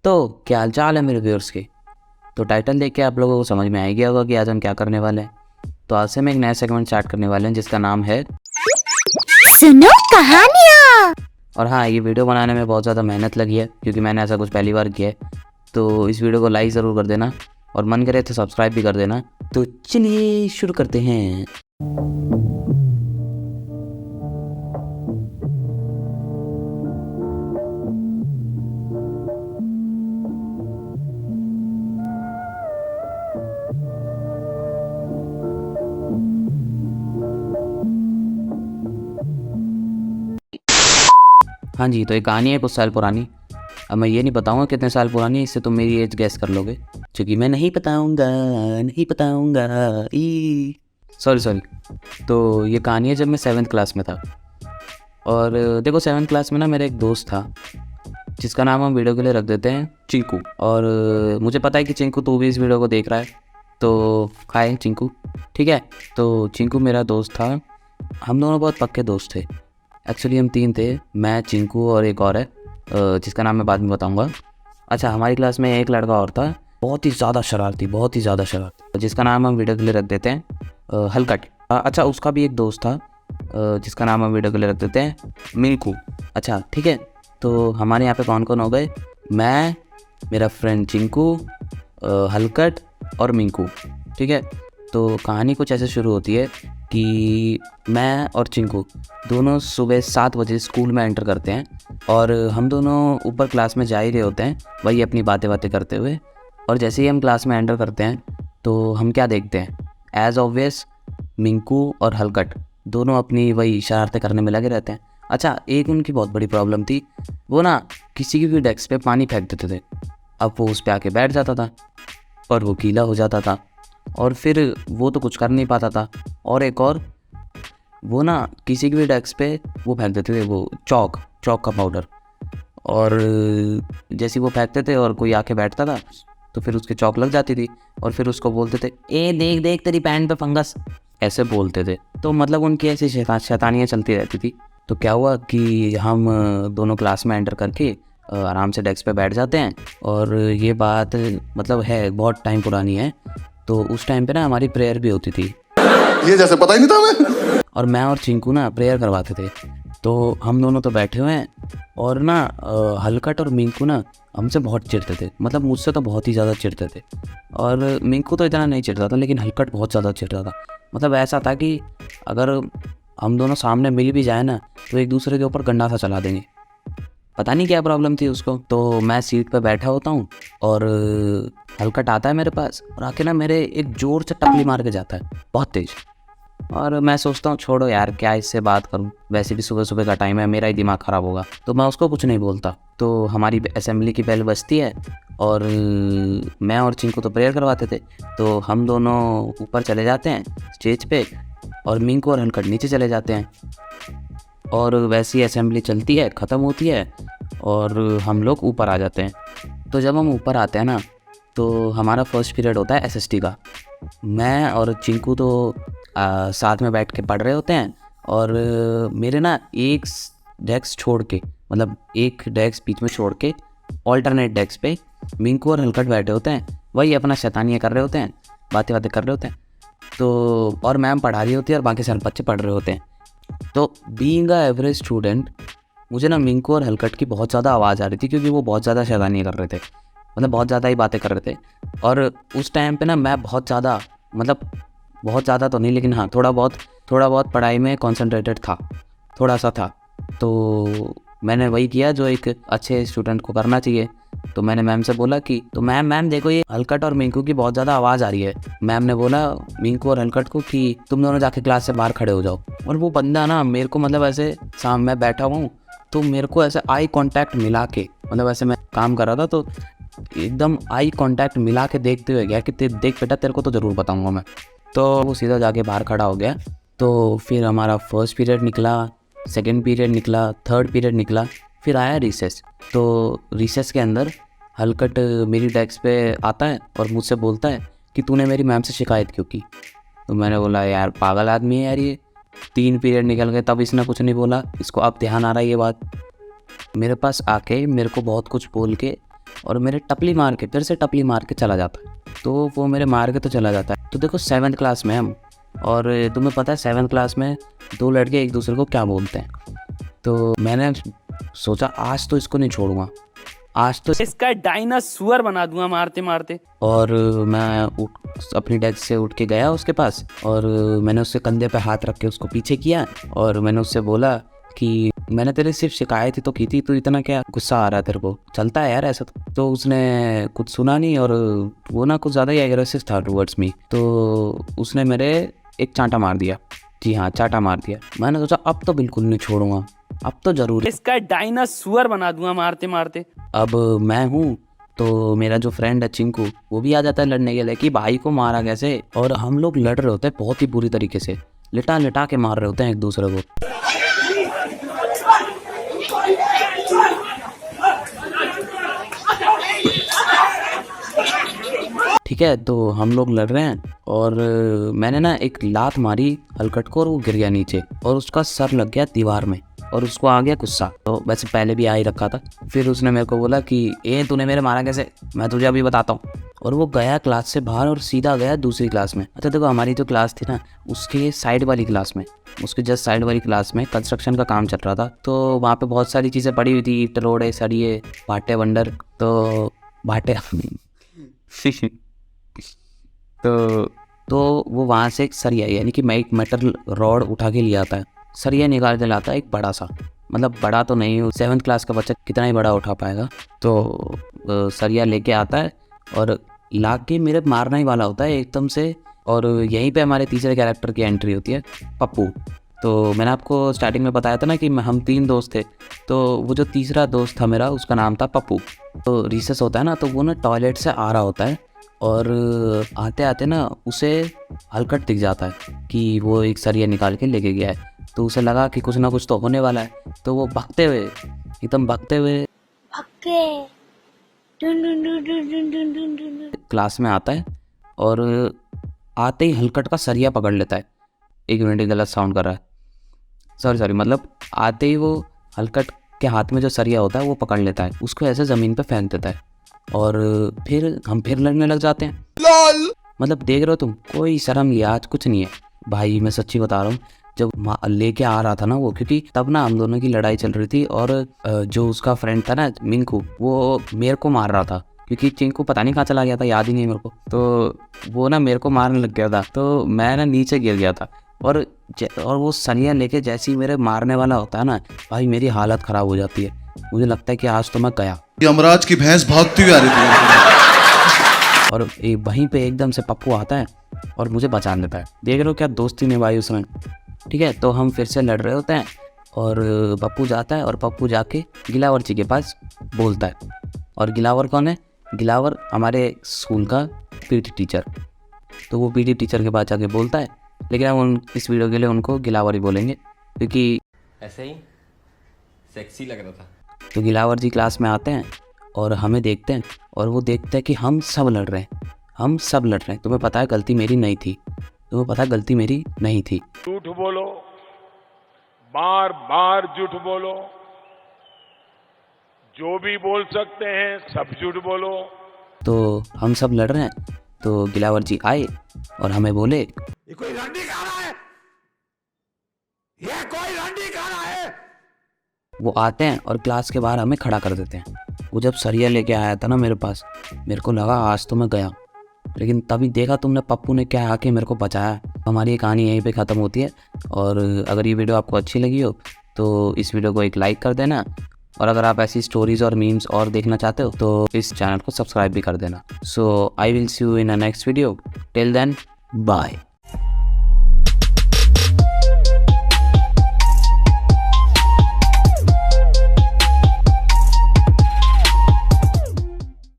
तो क्या हाल चाल है मेरे व्यूअर्स के। तो टाइटल देख के आप लोगों को समझ में आ गया होगा कि आज हम क्या करने वाले हैं। तो आज से हम एक नया सेगमेंट स्टार्ट करने वाले हैं जिसका नाम है सुनो कहानियाँ। और हाँ, ये वीडियो बनाने में बहुत ज़्यादा मेहनत लगी है क्योंकि मैंने ऐसा कुछ पहली बार किया है। तो इस वीडियो को लाइक ज़रूर कर देना और मन करे तो सब्सक्राइब भी कर देना। तो चलिए शुरू करते हैं। हाँ जी, तो ये कहानी है कुछ साल पुरानी। अब मैं ये नहीं बताऊंगा कितने साल पुरानी है, इससे तुम मेरी एज गैस कर लोगे, क्योंकि मैं नहीं बताऊंगा ई सॉरी। तो ये कहानी है जब मैं 7th क्लास में था। और देखो 7th क्लास में ना मेरा एक दोस्त था जिसका नाम हम वीडियो के लिए रख देते हैं चिंकू। और मुझे पता है कि चिंकू तू भी इस वीडियो को देख रहा है, तो हाय चिंकू। ठीक है, तो चिंकू मेरा दोस्त था। हम दोनों बहुत पक्के दोस्त थे। एक्चुअली हम 3 थे, मैं, चिंकू और एक और है जिसका नाम मैं बाद में बताऊंगा। अच्छा, हमारी क्लास में एक लड़का और था, बहुत ही ज़्यादा शरारती, जिसका नाम हम वीडियो के लिए रख देते हैं हलकट। अच्छा, उसका भी एक दोस्त था जिसका नाम हम वीडियो के लिए रख देते हैं मिंकू। अच्छा ठीक है, तो हमारे यहाँ पे कौन कौन हो गए? मैं, मेरा फ्रेंड चिंकू, हलकट और मिंकू। ठीक है, तो कहानी कुछ ऐसे शुरू होती है कि मैं और चिंकू दोनों सुबह 7 बजे स्कूल में एंटर करते हैं और हम दोनों ऊपर क्लास में जा ही रहे होते हैं, वही अपनी बातें करते हुए। और जैसे ही हम क्लास में एंटर करते हैं तो हम क्या देखते हैं, एज ऑब्वियस मिंकू और हलकट दोनों अपनी वही शरारतें करने में लगे रहते हैं। अच्छा, एक उनकी बहुत बड़ी प्रॉब्लम थी, वो ना किसी की भी डेस्क पे पानी फेंक देते थे। अब वो उस पर आके बैठ जाता था और वो गीला हो जाता था और फिर वो तो कुछ कर नहीं पाता था। और एक और, वो ना किसी की भी डेस्क पे वो फेंक देते थे वो चौक का पाउडर। और जैसे वो फेंकते थे और कोई आके बैठता था तो फिर उसके चौक लग जाती थी और फिर उसको बोलते थे ए देख देख तेरी पैंट पे फंगस, ऐसे बोलते थे। तो मतलब उनकी ऐसी शैतानियाँ चलती रहती थी। तो क्या हुआ कि हम दोनों क्लास में एंटर करके आराम से डेस्क पे बैठ जाते हैं। और ये बात मतलब है बहुत टाइम पुरानी है। तो उस टाइम पे ना हमारी प्रेयर भी होती थी, ये जैसे पता ही नहीं था हमें। और मैं और चिंकू ना प्रेयर करवाते थे। तो हम दोनों तो बैठे हुए हैं और ना हलकट और मिंकू ना हमसे बहुत चिढ़ते थे, मतलब मुझसे तो बहुत ही ज़्यादा चिढ़ते थे। और मिंकू तो इतना नहीं चिढ़ता था, लेकिन हलकट बहुत ज़्यादा चिढ़ता था। मतलब ऐसा था कि अगर हम दोनों सामने मिल भी जाए ना तो एक दूसरे के ऊपर गंडासा चला देंगे। पता नहीं क्या प्रॉब्लम थी उसको। तो मैं सीट पर बैठा होता हूँ और हलकट आता है मेरे पास और आके ना मेरे एक ज़ोर से टपली मार के जाता है, बहुत तेज़। और मैं सोचता हूँ छोड़ो यार, क्या इससे बात करूँ, वैसे भी सुबह सुबह का टाइम है, मेरा ही दिमाग ख़राब होगा। तो मैं उसको कुछ नहीं बोलता। तो हमारी असेंबली की बेल बजती है और मैं और चिंकू तो प्रेयर करवाते थे। तो हम दोनों ऊपर चले जाते हैं स्टेज पे और मिंकू और हलकट नीचे चले जाते हैं। और वैसी असेंबली चलती है, ख़त्म होती है और हम लोग ऊपर आ जाते हैं। तो जब हम ऊपर आते हैं ना तो हमारा फर्स्ट पीरियड होता है एसएसटी का। मैं और चिंकू तो साथ में बैठ के पढ़ रहे होते हैं और मेरे ना एक डेस्क छोड़ के, मतलब एक डेस्क बीच में छोड़ के ऑल्टरनेट डेस्क पे मिंकू और हलकट बैठे होते हैं, वही अपना शैतानियाँ कर रहे होते हैं, बातें कर रहे होते हैं। तो और मैम पढ़ा रही होती है और बाकी सारे बच्चे पढ़ रहे होते हैं। तो बीइंग अ एवरेज स्टूडेंट, मुझे ना मिंकू और हलकट की बहुत ज़्यादा आवाज़ आ रही थी क्योंकि वो बहुत ज़्यादा शैतानियाँ कर रहे थे, मतलब बहुत ज़्यादा ही बातें कर रहे थे। और उस टाइम पे ना मैं बहुत ज़्यादा, मतलब बहुत ज़्यादा तो नहीं लेकिन हाँ थोड़ा बहुत पढ़ाई में कॉन्सेंट्रेटेड था, थोड़ा सा था। तो मैंने वही किया जो एक अच्छे स्टूडेंट को करना चाहिए। तो मैंने मैम से बोला कि तो मैम देखो ये हलकट और मिंकू की बहुत ज़्यादा आवाज़ आ रही है। मैम ने बोला मिंकू और हलकट को कि तुम दोनों जाके क्लास से बाहर खड़े हो जाओ। और वो बंदा ना मेरे को, मतलब ऐसे सामने मैं बैठा हुआ हूँ तो मेरे को ऐसे आई कांटेक्ट मिला के, मतलब ऐसे मैं काम कर रहा था तो एकदम आई कांटेक्ट मिला के देखते हुए गया कि देख बेटा तेरे को तो ज़रूर बताऊँगा मैं। तो वो सीधा जाके बाहर खड़ा हो गया। तो फिर हमारा फर्स्ट पीरियड निकला, सेकंड पीरियड निकला, थर्ड पीरियड निकला, फिर आया रिसेस। तो रिसेस के अंदर हलकट मेरी डेस्क पे आता है और मुझसे बोलता है कि तूने मेरी मैम से शिकायत क्यों की। तो मैंने बोला यार पागल आदमी है यार, ये 3 पीरियड निकल गए तब इसने कुछ नहीं बोला, इसको अब ध्यान आ रहा है ये बात। मेरे पास आके मेरे को बहुत कुछ बोल के और मेरे टपली मार के फिर से टपली मार के चला जाता है। तो वो मेरे मार के तो चला जाता है। तो देखो 7th क्लास में हम, और तुम्हें पता है 7th क्लास में 2 लड़के एक दूसरे को क्या बोलते हैं। तो मैंने सोचा आज तो इसको नहीं छोड़ूंगा, आज तो इसका डायनासोर बना दूंगा मारते मारते। और मैं अपनी डेस्क से उठ के गया उसके पास, और मैंने उसके कंधे पे हाथ रख के उसको पीछे किया, और मैंने उससे बोला कि मैंने तेरे सिर्फ शिकायत ही तो की थी, तो इतना क्या गुस्सा आ रहा है तेरे को, चलता है यार ऐसा। तो उसने कुछ सुना नहीं, और वो ना कुछ ज़्यादा ही एग्रेसिव था टुवर्ड्स मी। तो उसने मेरे एक चांटा मार दिया। जी हाँ, चांटा मार दिया। मैंने सोचा अब तो बिल्कुल नहीं छोड़ूंगा, अब तो ज़रूर। इसका डायनासोर बना दूंगा मारते मारते। अब मैं हूँ तो मेरा जो फ्रेंड है चिंकू, वो भी आ जाता है लड़ने के लिए कि भाई को मारा कैसे। और हम लोग लड़ रहे होते हैं बहुत ही बुरी तरीके से, लिटा लिटा के मार रहे होते हैं एक दूसरे को। ठीक है, तो हम लोग लड़ रहे हैं, और मैंने ना एक लात मारी हलकट को, और वो गिर गया नीचे, और उसका सर लग गया दीवार में, और उसको आ गया गुस्सा। तो वैसे पहले भी आ ही रखा था। फिर उसने मेरे को बोला कि तूने मेरे मारा कैसे, मैं तुझे अभी बताता हूँ। और वो गया क्लास से बाहर और सीधा गया दूसरी क्लास में। अच्छा देखो, हमारी जो क्लास थी ना, उसके साइड वाली क्लास में, उसके जस्ट साइड वाली क्लास में कंस्ट्रक्शन का काम चल रहा था। तो वहाँ पे बहुत सारी चीज़ें पड़ी हुई थी, ईंट रोड़े सरिये भाटे बंडर। तो भाटे तो वो वहाँ से एक सरिया यानी कि मेटल रॉड उठा के ले आता है, सरिया निकाल के लाता है एक बड़ा सा, मतलब बड़ा तो नहीं, 7th क्लास का बच्चा कितना ही बड़ा उठा पाएगा। तो सरिया लेके आता है और ला के मेरे मारना ही वाला होता है एकदम से। और यहीं पे हमारे तीसरे कैरेक्टर की एंट्री होती है, पप्पू। तो मैंने आपको स्टार्टिंग में बताया था ना कि हम 3 दोस्त थे, तो वो जो तीसरा दोस्त था मेरा, उसका नाम था पप्पू। तो रिसेस होता है ना, तो वो ना टॉयलेट से आ रहा होता है, और आते आते ना उसे हलकट दिख जाता है कि वो एक सरिया निकाल के लेके गया है। तो उसे लगा कि कुछ ना कुछ तो होने वाला है, तो वो भागते हुए एकदम क्लास में आता है, और आते ही हलकट का सरिया पकड़ लेता है। 1 मिनट, गलत साउंड कर रहा है, सॉरी, मतलब आते ही वो हलकट के हाथ में जो सरिया होता है वो पकड़ लेता है, उसको ऐसे ज़मीन पे फेंक देता है, और फिर हम फिर लड़ने लग जाते हैं। मतलब देख रहे हो तुम, कोई शर्म लिहाज कुछ नहीं है भाई, मैं सच्ची बता रहा हूँ। जब लेके आ रहा था ना वो, क्योंकि तब ना हम दोनों की लड़ाई चल रही थी, और जो उसका फ्रेंड था ना मिंकू, वो मेरे को मार रहा था, क्योंकि चिंकू पता नहीं कहाँ चला गया था, याद ही नहीं मेरे को। तो वो ना मेरे को मारने लग गया था, तो मैं ना नीचे गिर गया था, और वो सरिया लेके जैसे ही मेरे मारने वाला होता है ना भाई, मेरी हालत ख़राब हो जाती है। मुझे लगता है कि आज तो मैं गया। यमराज की भैंस भागती हुई आ रही थी, और वहीं पे एकदम से पप्पू आता है और मुझे बचा लेता है। देख रहे हो क्या दोस्ती निभाई उसने। ठीक है, तो हम फिर से लड़ रहे होते हैं, और पप्पू जाता है, और पप्पू जाके गिलावर जी के पास बोलता है। और गिलावर कौन है? गिलावर हमारे स्कूल का पीटी टीचर। तो वो पीटी टीचर के पास जाके बोलता है, लेकिन हम इस वीडियो के लिए उनको गिलावर ही बोलेंगे, क्योंकि ऐसे ही सेक्सी लग रहा था। तो गिलावर जी क्लास में आते हैं और हमें देखते हैं, और वो देखते हैं कि हम सब लड़ रहे हैं, तुम्हें पता है गलती मेरी नहीं थी, झूठ बोलो, बार बार झूठ बोलो, जो भी बोल सकते हैं सब झूठ बोलो। तो हम सब लड़ रहे हैं, तो गिलावर जी आए और हमें बोले, ये कोई रंडी खा रहा है, ये कोई रंडी खा रहा है। वो आते हैं और क्लास के बाहर हमें खड़ा कर देते हैं। वो जब सरिया लेके आया था ना मेरे पास, मेरे को लगा आज तो मैं गया, लेकिन तभी देखा तुमने पप्पू ने क्या आके मेरे को बचाया। हमारी ये कहानी यहीं पे ख़त्म होती है। और अगर ये वीडियो आपको अच्छी लगी हो तो इस वीडियो को एक लाइक कर देना, और अगर आप ऐसी स्टोरीज़ और मीम्स और देखना चाहते हो तो इस चैनल को सब्सक्राइब भी कर देना। So I will see you in a next video, till then bye.